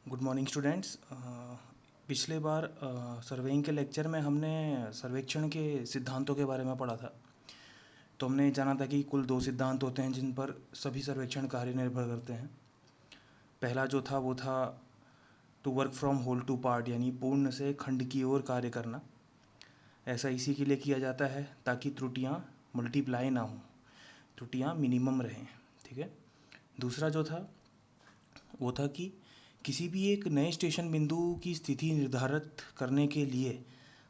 Good morning students. पिछले बार surveying के lecture में हमने सर्वेक्षण के सिद्धांतों के बारे में पढ़ा था। तो हमने जाना था कि कुल दो सिद्धांत होते हैं जिन पर सभी सर्वेक्षण कार्य निर्भर करते हैं। पहला जो था वो था to work from whole to part, यानी पूर्ण से खंड की ओर कार्य करना। ऐसा इसी के लिए किया जाता है ताकि त्रुटियाँ मल्टीप्लाई ना हों, त्रुटियाँ मिनिमम रहें। ठीक है। दूसरा जो था वो था कि किसी भी एक नए स्टेशन बिंदु की स्थिति निर्धारित करने के लिए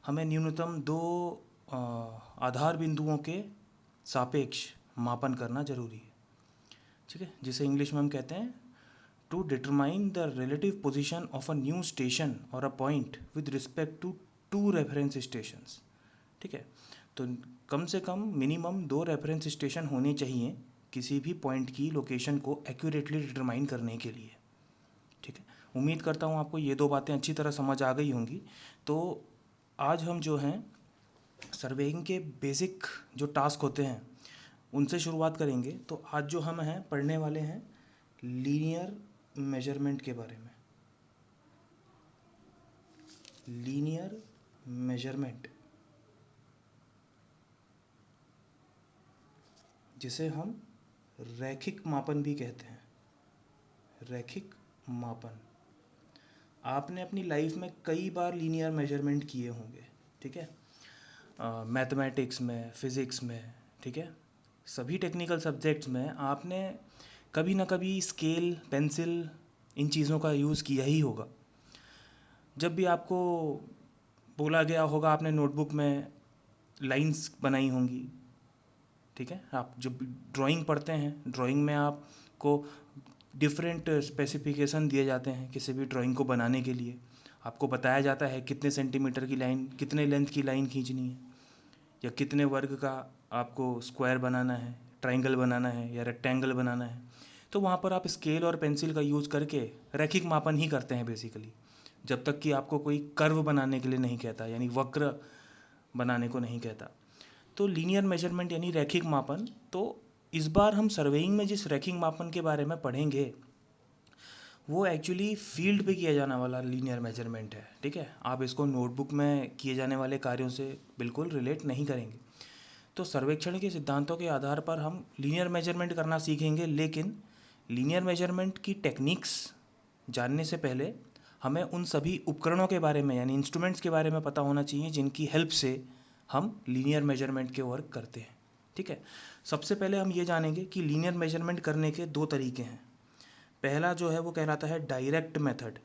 हमें न्यूनतम दो आधार बिंदुओं के सापेक्ष मापन करना जरूरी है। ठीक है, जिसे इंग्लिश में हम कहते हैं to determine the relative position of a new station और a point with respect to two reference stations. ठीक है, तो कम से कम मिनिमम दो रेफरेंस स्टेशन होने चाहिए किसी भी पॉइंट की लोकेशन को एक्यूरेटली डिटरमाइन करने के लिए। ठीक है, उम्मीद करता हूँ आपको ये दो बातें अच्छी तरह समझ आ गई होंगी। तो आज हम जो हैं सर्वेइंग के बेसिक जो टास्क होते हैं उनसे शुरुआत करेंगे। तो आज जो हम हैं पढ़ने वाले हैं लीनियर मेजरमेंट के बारे में। लीनियर मेजरमेंट, जिसे हम रैखिक मापन भी कहते हैं। रैखिक मापन, आपने अपनी लाइफ में कई बार लीनियर मेजरमेंट किए होंगे। ठीक है, मैथमेटिक्स में, फिज़िक्स में, ठीक है, सभी टेक्निकल सब्जेक्ट्स में आपने कभी ना कभी स्केल, पेंसिल, इन चीज़ों का यूज़ किया ही होगा। जब भी आपको बोला गया होगा आपने नोटबुक में लाइंस बनाई होंगी। ठीक है, आप जब ड्राइंग पढ़ते हैं, ड्राइंग में आपको डिफरेंट स्पेसिफिकेशन दिए जाते हैं किसी भी ड्राइंग को बनाने के लिए। आपको बताया जाता है कितने सेंटीमीटर की लाइन, कितने लेंथ की लाइन खींचनी है, या कितने वर्ग का आपको स्क्वायर बनाना है, ट्रायंगल बनाना है या रेक्टेंगल बनाना है। तो वहाँ पर आप स्केल और पेंसिल का यूज़ करके रैखिक मापन ही करते हैं बेसिकली, जब तक कि आपको कोई कर्व बनाने के लिए नहीं कहता, यानी वक्र बनाने को नहीं कहता। तो लीनियर मेजरमेंट यानी रैखिक मापन। तो इस बार हम सर्वेइंग में जिस रैखिक मापन के बारे में पढ़ेंगे वो एक्चुअली फील्ड पे किया जाने वाला लीनियर मेजरमेंट है। ठीक है, आप इसको नोटबुक में किए जाने वाले कार्यों से बिल्कुल रिलेट नहीं करेंगे। तो सर्वेक्षण के सिद्धांतों के आधार पर हम लीनियर मेजरमेंट करना सीखेंगे, लेकिन लीनियर मेजरमेंट की टेक्निक्स जानने से पहले हमें उन सभी उपकरणों के बारे में यानी इंस्ट्रूमेंट्स के बारे में पता होना चाहिए जिनकी हेल्प से हम लीनियर मेजरमेंट के वर्क करते हैं। ठीक है, सबसे पहले हम ये जानेंगे कि लीनियर मेजरमेंट करने के दो तरीके हैं। पहला जो है वो कहलाता है डायरेक्ट मेथड।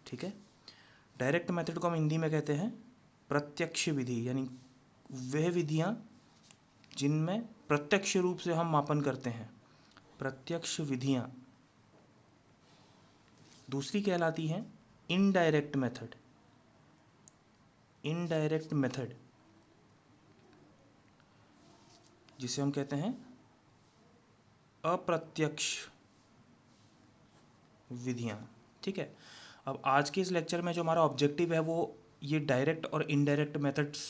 ठीक है, डायरेक्ट मेथड को हम हिंदी में कहते हैं प्रत्यक्ष विधि, यानी वह विधियां जिनमें प्रत्यक्ष रूप से हम मापन करते हैं, प्रत्यक्ष विधियां। दूसरी कहलाती है इनडायरेक्ट मेथड। इनडायरेक्ट मेथड जिसे हम कहते हैं अप्रत्यक्ष विधियां। ठीक है, अब आज के इस लेक्चर में जो हमारा ऑब्जेक्टिव है वो ये डायरेक्ट और इनडायरेक्ट मेथड्स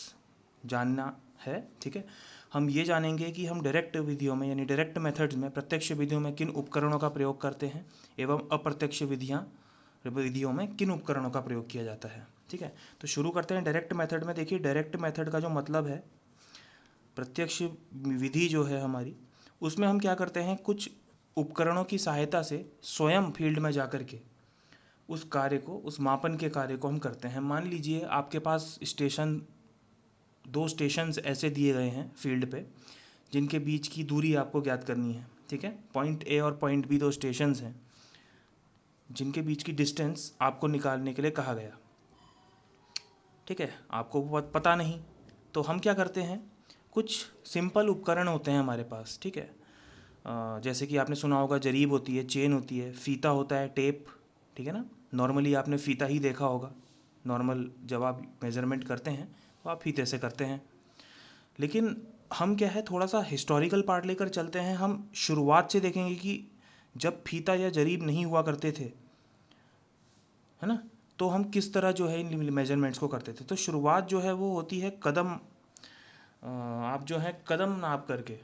जानना है। ठीक है, हम ये जानेंगे कि हम डायरेक्ट विधियों में यानी डायरेक्ट मेथड्स में, प्रत्यक्ष विधियों में किन उपकरणों का प्रयोग करते हैं एवं अप्रत्यक्ष विधियों में किन उपकरणों का प्रयोग किया जाता है। ठीक है, तो शुरू करते हैं डायरेक्ट मेथड में। देखिए, डायरेक्ट मेथड का जो मतलब है, प्रत्यक्ष विधि जो है हमारी, उसमें हम क्या करते हैं, कुछ उपकरणों की सहायता से स्वयं फील्ड में जाकर के उस कार्य को, उस मापन के कार्य को हम करते हैं। मान लीजिए आपके पास दो स्टेशंस ऐसे दिए गए हैं फील्ड पे जिनके बीच की दूरी आपको ज्ञात करनी है। ठीक है, पॉइंट ए और पॉइंट बी दो स्टेशंस हैं जिनके बीच की डिस्टेंस आपको निकालने के लिए कहा गया। ठीक है, आपको वो पता नहीं, तो हम क्या करते हैं, कुछ सिंपल उपकरण होते हैं हमारे पास। ठीक है, जैसे कि आपने सुना होगा जरीब होती है, चेन होती है, फीता होता है, टेप। ठीक है ना, नॉर्मली आपने फीता ही देखा होगा। नॉर्मल जब आप मेज़रमेंट करते हैं तो आप फीते से करते हैं। लेकिन हम क्या है, थोड़ा सा हिस्टोरिकल पार्ट लेकर चलते हैं। हम शुरुआत से देखेंगे कि जब फीता या जरीब नहीं हुआ करते थे, है ना, तो हम किस तरह जो है इन मेजरमेंट्स को करते थे। तो शुरुआत जो है वो होती है कदम, आप जो है कदम नाप करके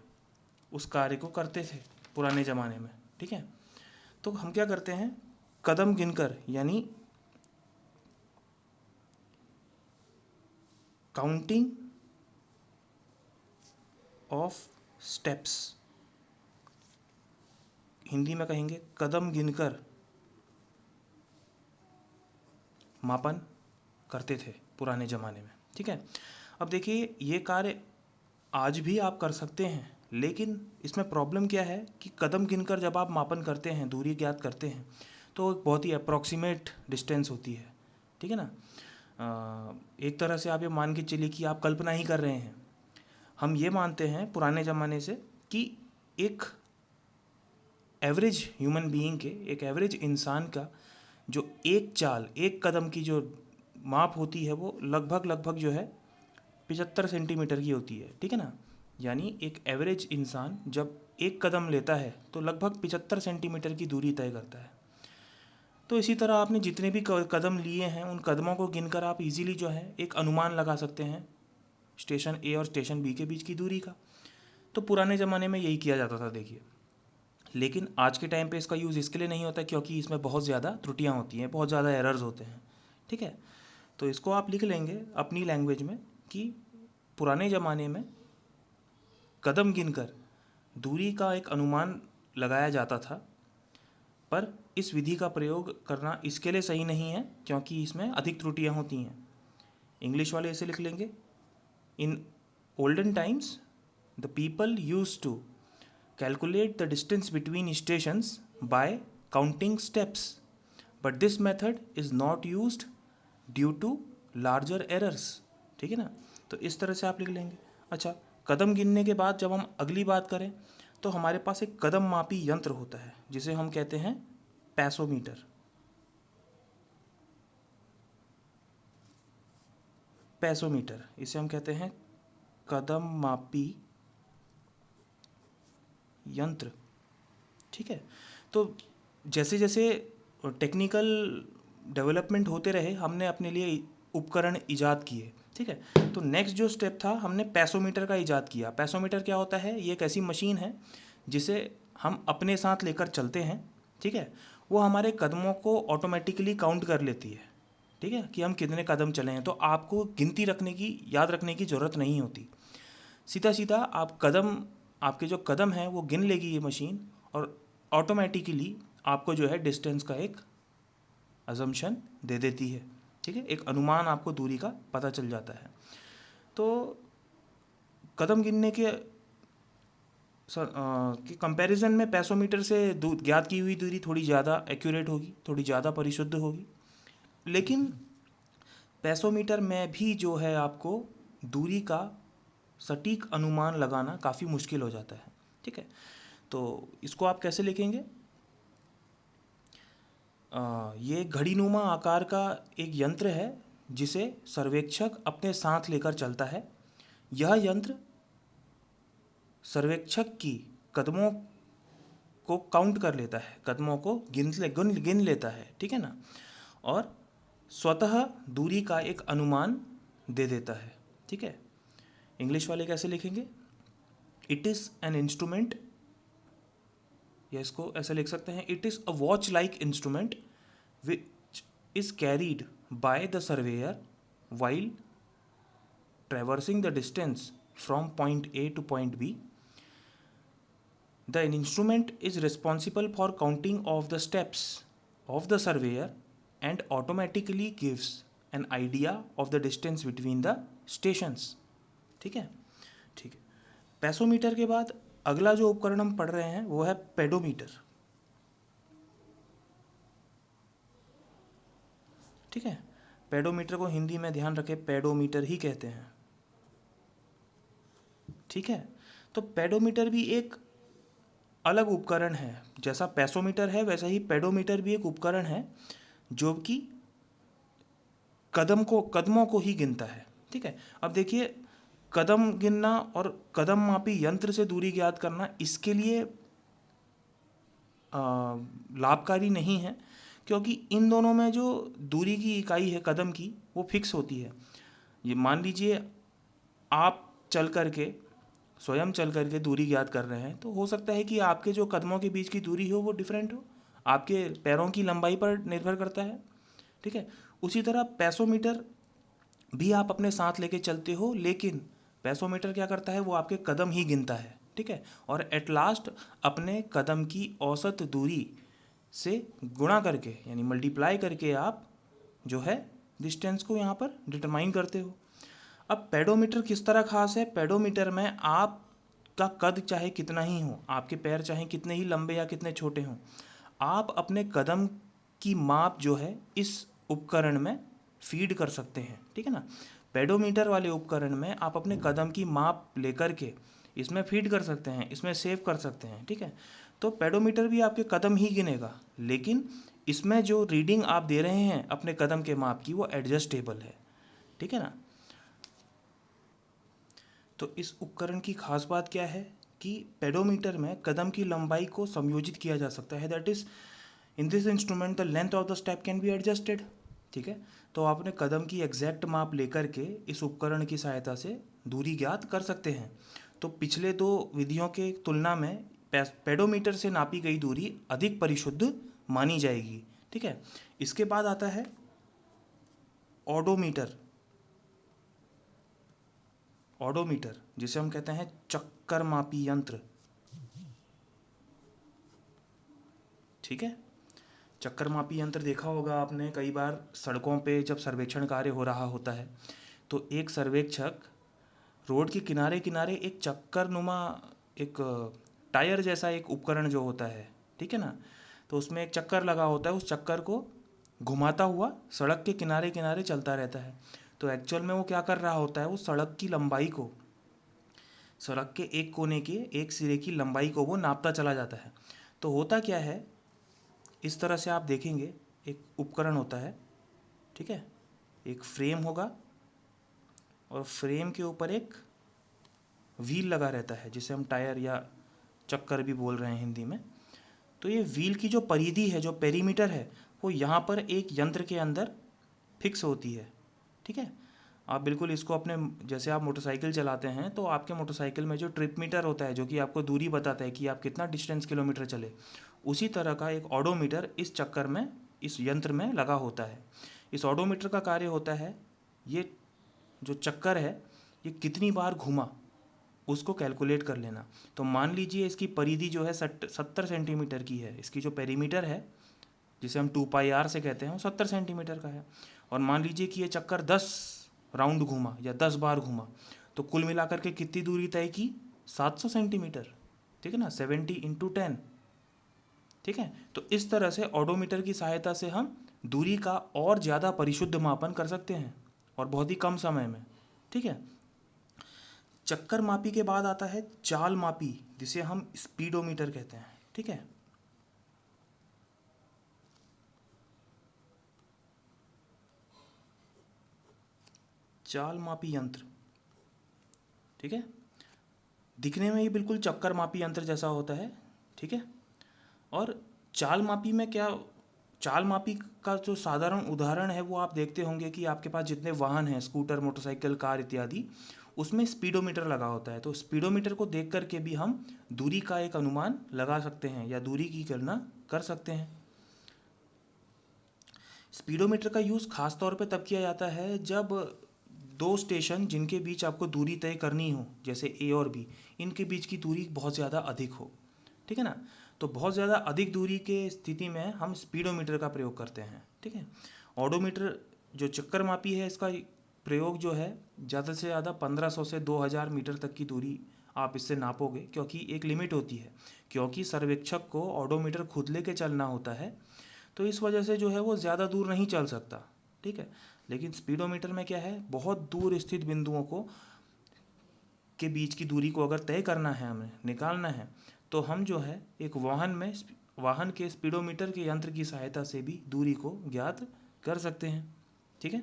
उस कार्य को करते थे पुराने ज़माने में। ठीक है, तो हम क्या करते हैं, कदम गिनकर, यानी काउंटिंग ऑफ स्टेप्स, हिंदी में कहेंगे कदम गिनकर मापन करते थे पुराने ज़माने में। ठीक है, अब देखिए ये कार्य आज भी आप कर सकते हैं, लेकिन इसमें प्रॉब्लम क्या है कि कदम गिनकर जब आप मापन करते हैं, दूरी ज्ञात करते हैं, तो एक बहुत ही अप्रॉक्सीमेट डिस्टेंस होती है। ठीक है ना, एक तरह से आप ये मान के चलिए कि आप कल्पना ही कर रहे हैं। हम ये मानते हैं पुराने ज़माने से कि एक एवरेज ह्यूमन बीइंग के, एक एवरेज इंसान का जो एक चाल, एक कदम की जो माप होती है वो लगभग जो है 75 सेंटीमीटर की होती है। ठीक है ना, यानी एक एवरेज इंसान जब एक कदम लेता है तो लगभग 75 सेंटीमीटर की दूरी तय करता है। तो इसी तरह आपने जितने भी कदम लिए हैं उन कदमों को गिनकर आप इजीली जो है एक अनुमान लगा सकते हैं स्टेशन ए और स्टेशन बी के बीच की दूरी का। तो पुराने ज़माने में यही किया जाता था देखिए, लेकिन आज के टाइम पे इसका यूज़ इसके लिए नहीं होता क्योंकि इसमें बहुत ज़्यादा त्रुटियाँ होती हैं, बहुत ज़्यादा एरर्स होते हैं। ठीक है, तो इसको आप लिख लेंगे अपनी लैंग्वेज में कि पुराने ज़माने में कदम गिनकर दूरी का एक अनुमान लगाया जाता था, पर इस विधि का प्रयोग करना इसके लिए सही नहीं है क्योंकि इसमें अधिक त्रुटियाँ होती हैं। इंग्लिश वाले ऐसे लिख लेंगे, in olden times the people use to calculate the distance between stations by counting steps, but this method is not used due to larger errors। ठीक है ना, तो इस तरह से आप लिख लेंगे। अच्छा, कदम गिनने के बाद जब हम अगली बात करें तो हमारे पास एक कदम मापी यंत्र होता है जिसे हम कहते हैं पैसोमीटर। पैसोमीटर, इसे हम कहते हैं कदम मापी यंत्र। ठीक है, तो जैसे जैसे टेक्निकल डेवलपमेंट होते रहे हमने अपने लिए उपकरण इजाद किए। ठीक है, तो नेक्स्ट जो स्टेप था, हमने पैसोमीटर का इजाद किया। पैसोमीटर क्या होता है, ये एक ऐसी मशीन है जिसे हम अपने साथ लेकर चलते हैं। ठीक है, वो हमारे कदमों को ऑटोमेटिकली काउंट कर लेती है। ठीक है, कि हम कितने कदम चले हैं, तो आपको गिनती रखने की, याद रखने की ज़रूरत नहीं होती। सीधा सीधा आप कदम, आपके जो कदम हैं वो गिन लेगी ये मशीन, और ऑटोमेटिकली आपको जो है डिस्टेंस का एक अजम्पशन दे देती है। ठीक है, एक अनुमान आपको दूरी का पता चल जाता है। तो कदम गिनने के कंपैरिजन में पैसोमीटर से ज्ञात की हुई दूरी थोड़ी ज़्यादा एक्यूरेट होगी, थोड़ी ज़्यादा परिशुद्ध होगी, लेकिन पैसोमीटर में भी जो है आपको दूरी का सटीक अनुमान लगाना काफ़ी मुश्किल हो जाता है। ठीक है, तो इसको आप कैसे लिखेंगे, ये घड़ीनुमा आकार का एक यंत्र है जिसे सर्वेक्षक अपने साथ लेकर चलता है। यह यंत्र सर्वेक्षक की कदमों को काउंट कर लेता है, कदमों को गिन लेता है। ठीक है ना, और स्वतः दूरी का एक अनुमान दे देता है। ठीक है, इंग्लिश वाले कैसे लिखेंगे, इट इज़ एन इंस्ट्रूमेंट, या इसको ऐसे लिख सकते हैं, it is a watch like instrument which is carried by the surveyor while traversing the distance from point A to point B. The instrument is responsible for counting of the steps of the surveyor and automatically gives an idea of the distance between the stations। ठीक है, ठीक है। पैसोमीटर के बाद अगला जो उपकरण हम पढ़ रहे हैं वो है पेडोमीटर। ठीक है, पेडोमीटर को हिंदी में ध्यान रखें पेडोमीटर ही कहते हैं। ठीक है, तो पेडोमीटर भी एक अलग उपकरण है, जैसा पैसोमीटर है वैसा ही पेडोमीटर भी एक उपकरण है जो कि कदमों को ही गिनता है। ठीक है, अब देखिए कदम गिनना और कदम मापी यंत्र से दूरी ज्ञात करना इसके लिए लाभकारी नहीं है, क्योंकि इन दोनों में जो दूरी की इकाई है कदम की वो फिक्स होती है। ये मान लीजिए आप चल करके, स्वयं चल करके दूरी ज्ञात कर रहे हैं, तो हो सकता है कि आपके जो कदमों के बीच की दूरी हो वो डिफरेंट हो, आपके पैरों की लंबाई पर निर्भर करता है, ठीक है। उसी तरह पैसोमीटर भी आप अपने साथ लेके चलते हो, लेकिन पैसोमीटर क्या करता है, वो आपके कदम ही गिनता है, ठीक है। और एट लास्ट अपने कदम की औसत दूरी से गुणा करके यानी मल्टीप्लाई करके आप जो है डिस्टेंस को यहाँ पर डिटरमाइन करते हो। अब पेडोमीटर किस तरह खास है, पेडोमीटर में आपका कद चाहे कितना ही हो, आपके पैर चाहे कितने ही लंबे या कितने छोटे हों, आप अपने कदम की माप जो है इस उपकरण में फीड कर सकते हैं, ठीक है ना। पेडोमीटर वाले उपकरण में आप अपने कदम की माप लेकर के इसमें फीड कर सकते हैं, इसमें सेव कर सकते हैं, ठीक है। तो पेडोमीटर भी आपके कदम ही गिनेगा, लेकिन इसमें जो रीडिंग आप दे रहे हैं अपने कदम के माप की वो एडजस्टेबल है, ठीक है ना। तो इस उपकरण की खास बात क्या है कि पेडोमीटर में कदम की लंबाई को समायोजित किया जा सकता है, that is in this instrument the length of the step can be adjusted, ठीक है। तो आप अपने कदम की एग्जैक्ट माप लेकर के इस उपकरण की सहायता से दूरी ज्ञात कर सकते हैं। तो पिछले दो विधियों के तुलना में पेडोमीटर से नापी गई दूरी अधिक परिशुद्ध मानी जाएगी, ठीक है। इसके बाद आता है ऑडोमीटर। ऑडोमीटर जिसे हम कहते हैं चक्कर मापी यंत्र, ठीक है। चक्कर मापी यंत्र देखा होगा आपने कई बार सड़कों पे जब सर्वेक्षण कार्य हो रहा होता है तो एक सर्वेक्षक रोड के किनारे किनारे एक चक्कर नुमा एक टायर जैसा एक उपकरण जो होता है, ठीक है ना, तो उसमें एक चक्कर लगा होता है, उस चक्कर को घुमाता हुआ सड़क के किनारे किनारे चलता रहता है। तो एक्चुअल में वो क्या कर रहा होता है, वो सड़क की लंबाई को, सड़क के एक कोने के एक सिरे की लंबाई को वो नापता चला जाता है। तो होता क्या है, इस तरह से आप देखेंगे एक उपकरण होता है, ठीक है, एक फ्रेम होगा और फ्रेम के ऊपर एक व्हील लगा रहता है जिसे हम टायर या चक्कर भी बोल रहे हैं हिंदी में। तो ये व्हील की जो परिधि है, जो पेरीमीटर है, वो यहाँ पर एक यंत्र के अंदर फिक्स होती है, ठीक है। आप बिल्कुल इसको अपने, जैसे आप मोटरसाइकिल चलाते हैं तो आपके मोटरसाइकिल में जो ट्रिप मीटर होता है जो कि आपको दूरी बताता है कि आप कितना डिस्टेंस किलोमीटर चले, उसी तरह का एक ऑडोमीटर इस चक्कर में, इस यंत्र में लगा होता है। इस ऑडोमीटर का कार्य होता है, ये जो चक्कर है ये कितनी बार घूमा उसको कैलकुलेट कर लेना। तो मान लीजिए इसकी परिधि जो है 70 सेंटीमीटर की है, इसकी जो पेरीमीटर है जिसे हम 2πr से कहते हैं वो 70 सेंटीमीटर का है। और मान लीजिए कि ये चक्कर 10 राउंड घूमा या 10 बार घूमा, तो कुल मिलाकर के कितनी दूरी तय की, 700 सेंटीमीटर, ठीक है ना, 70 इंटू 10, ठीक है। तो इस तरह से ऑडोमीटर की सहायता से हम दूरी का और ज़्यादा परिशुद्ध मापन कर सकते हैं और बहुत ही कम समय में, ठीक है। चक्कर मापी के बाद आता है चाल मापी जिसे हम स्पीडोमीटर कहते हैं, ठीक है। चाल मापी यंत्र, ठीक है, दिखने में ये बिल्कुल चक्कर मापी यंत्र जैसा होता है, ठीक है। और चाल मापी में क्या, चाल मापी का जो साधारण उदाहरण है वो आप देखते होंगे कि आपके पास जितने वाहन हैं, स्कूटर, मोटरसाइकिल, कार इत्यादि, उसमें स्पीडोमीटर लगा होता है। तो स्पीडोमीटर को देख करके भी हम दूरी का एक अनुमान लगा सकते हैं या दूरी की गणना कर सकते हैं। स्पीडोमीटर का यूज़ खास तौर पे तब किया जाता है जब दो स्टेशन जिनके बीच आपको दूरी तय करनी हो, जैसे ए और बी, इनके बीच की दूरी बहुत ज़्यादा अधिक हो, ठीक है ना। तो बहुत ज़्यादा अधिक दूरी के स्थिति में हम स्पीडोमीटर का प्रयोग करते हैं, ठीक है। ऑडोमीटर जो चक्कर मापी है, इसका प्रयोग जो है ज़्यादा से ज़्यादा 1500 से 2000 मीटर तक की दूरी आप इससे नापोगे, क्योंकि एक लिमिट होती है, क्योंकि सर्वेक्षक को ऑडोमीटर खुद लेके चलना होता है, तो इस वजह से जो है वो ज़्यादा दूर नहीं चल सकता, ठीक है। लेकिन स्पीडोमीटर में क्या है, बहुत दूर स्थित बिंदुओं को के बीच की दूरी को अगर तय करना है, हमें निकालना है, तो हम जो है एक वाहन के स्पीडोमीटर के यंत्र की सहायता से भी दूरी को ज्ञात कर सकते हैं, ठीक है।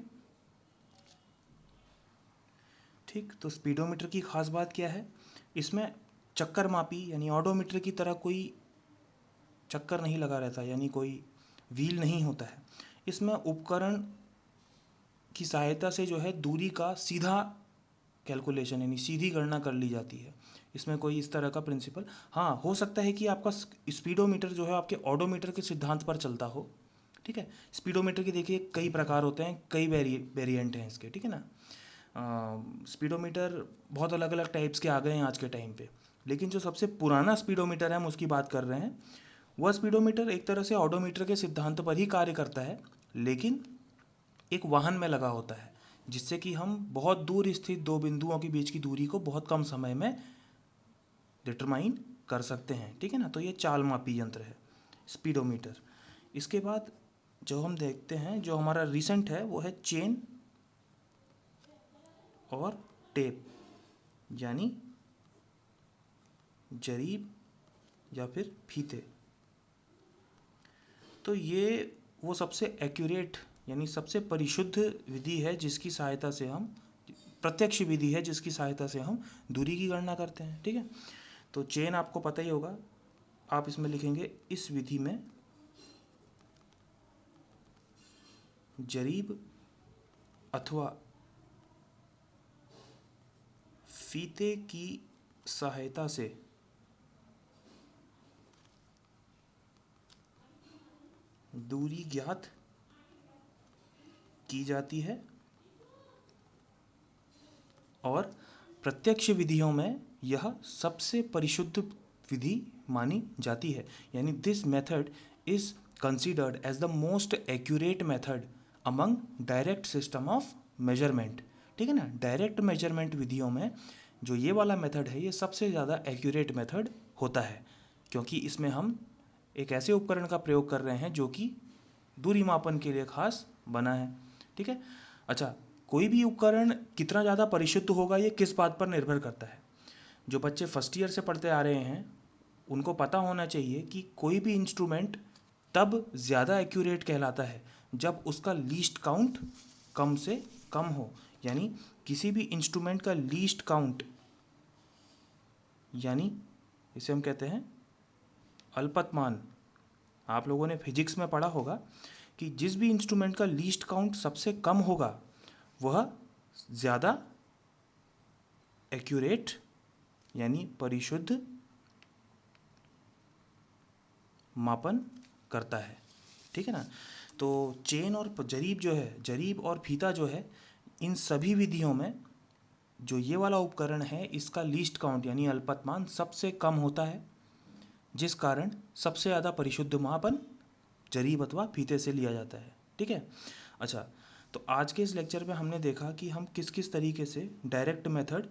ठीक, तो स्पीडोमीटर की खास बात क्या है, इसमें चक्कर मापी यानी ऑडोमीटर की तरह कोई चक्कर नहीं लगा रहता, यानी कोई व्हील नहीं होता है। इसमें उपकरण की सहायता से जो है दूरी का सीधा कैलकुलेशन यानी सीधी गणना कर ली जाती है। इसमें कोई इस तरह का प्रिंसिपल, हाँ हो सकता है कि आपका स्पीडोमीटर जो है आपके ऑडोमीटर के सिद्धांत पर चलता हो, ठीक है। स्पीडोमीटर के देखिए कई प्रकार होते हैं, कई वेरिएंट हैं इसके, ठीक है ना। स्पीडोमीटर बहुत अलग अलग टाइप्स के आ गए हैं आज के टाइम पे, लेकिन जो सबसे पुराना स्पीडोमीटर है हम उसकी बात कर रहे हैं। वह स्पीडोमीटर एक तरह से ऑडोमीटर के सिद्धांत पर ही कार्य करता है, लेकिन एक वाहन में लगा होता है, जिससे कि हम बहुत दूर स्थित दो बिंदुओं के बीच की दूरी को बहुत कम समय में डिटरमाइन कर सकते हैं, ठीक है ना। तो ये चाल मापी यंत्र है स्पीडोमीटर। इसके बाद जो हम देखते हैं, जो हमारा रिसेंट है, वो है चेन और टेप, यानी जरीब या फिर फीते। तो ये वो सबसे एक्यूरेट यानी सबसे परिशुद्ध विधि है जिसकी सहायता से हम, प्रत्यक्ष विधि है जिसकी सहायता से हम दूरी की गणना करते हैं, ठीक है। तो चेन आपको पता ही होगा, आप इसमें लिखेंगे इस विधि में जरीब अथवा फीते की सहायता से दूरी ज्ञात की जाती है, और प्रत्यक्ष विधियों में यह सबसे परिशुद्ध विधि मानी जाती है। यानी this method is considered as the most accurate method among direct system of measurement, ठीक है ना। डायरेक्ट मेजरमेंट विधियों में जो ये वाला मेथड है, ये सबसे ज़्यादा एक्यूरेट मेथड होता है, क्योंकि इसमें हम एक ऐसे उपकरण का प्रयोग कर रहे हैं जो कि दूरी मापन के लिए खास बना है, ठीक है। अच्छा, कोई भी उपकरण कितना ज़्यादा परिशुद्ध होगा ये किस बात पर निर्भर करता है। जो बच्चे फर्स्ट ईयर से पढ़ते आ रहे हैं उनको पता होना चाहिए कि कोई भी इंस्ट्रूमेंट तब ज़्यादा एक्यूरेट कहलाता है जब उसका लीस्ट काउंट कम से कम हो। यानी किसी भी इंस्ट्रूमेंट का लीस्ट काउंट, यानी इसे हम कहते हैं अल्पतमान। आप लोगों ने फिजिक्स में पढ़ा होगा कि जिस भी इंस्ट्रूमेंट का लीस्ट काउंट सबसे कम होगा वह ज़्यादा एक्यूरेट यानी परिशुद्ध मापन करता है, ठीक है ना। तो चेन और जरीब जो है, जरीब और फीता जो है, इन सभी विधियों में जो ये वाला उपकरण है इसका लीस्ट काउंट यानी अल्पतमान सबसे कम होता है, जिस कारण सबसे ज़्यादा परिशुद्ध मापन जरीब अथवा फीते से लिया जाता है, ठीक है। अच्छा, तो आज के इस लेक्चर में हमने देखा कि हम किस किस तरीके से डायरेक्ट मेथड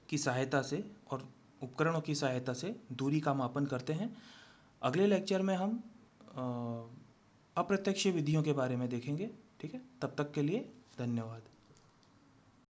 की सहायता से और उपकरणों की सहायता से दूरी का मापन करते हैं। अगले लेक्चर में हम अप्रत्यक्ष विधियों के बारे में देखेंगे, ठीक है। तब तक के लिए धन्यवाद।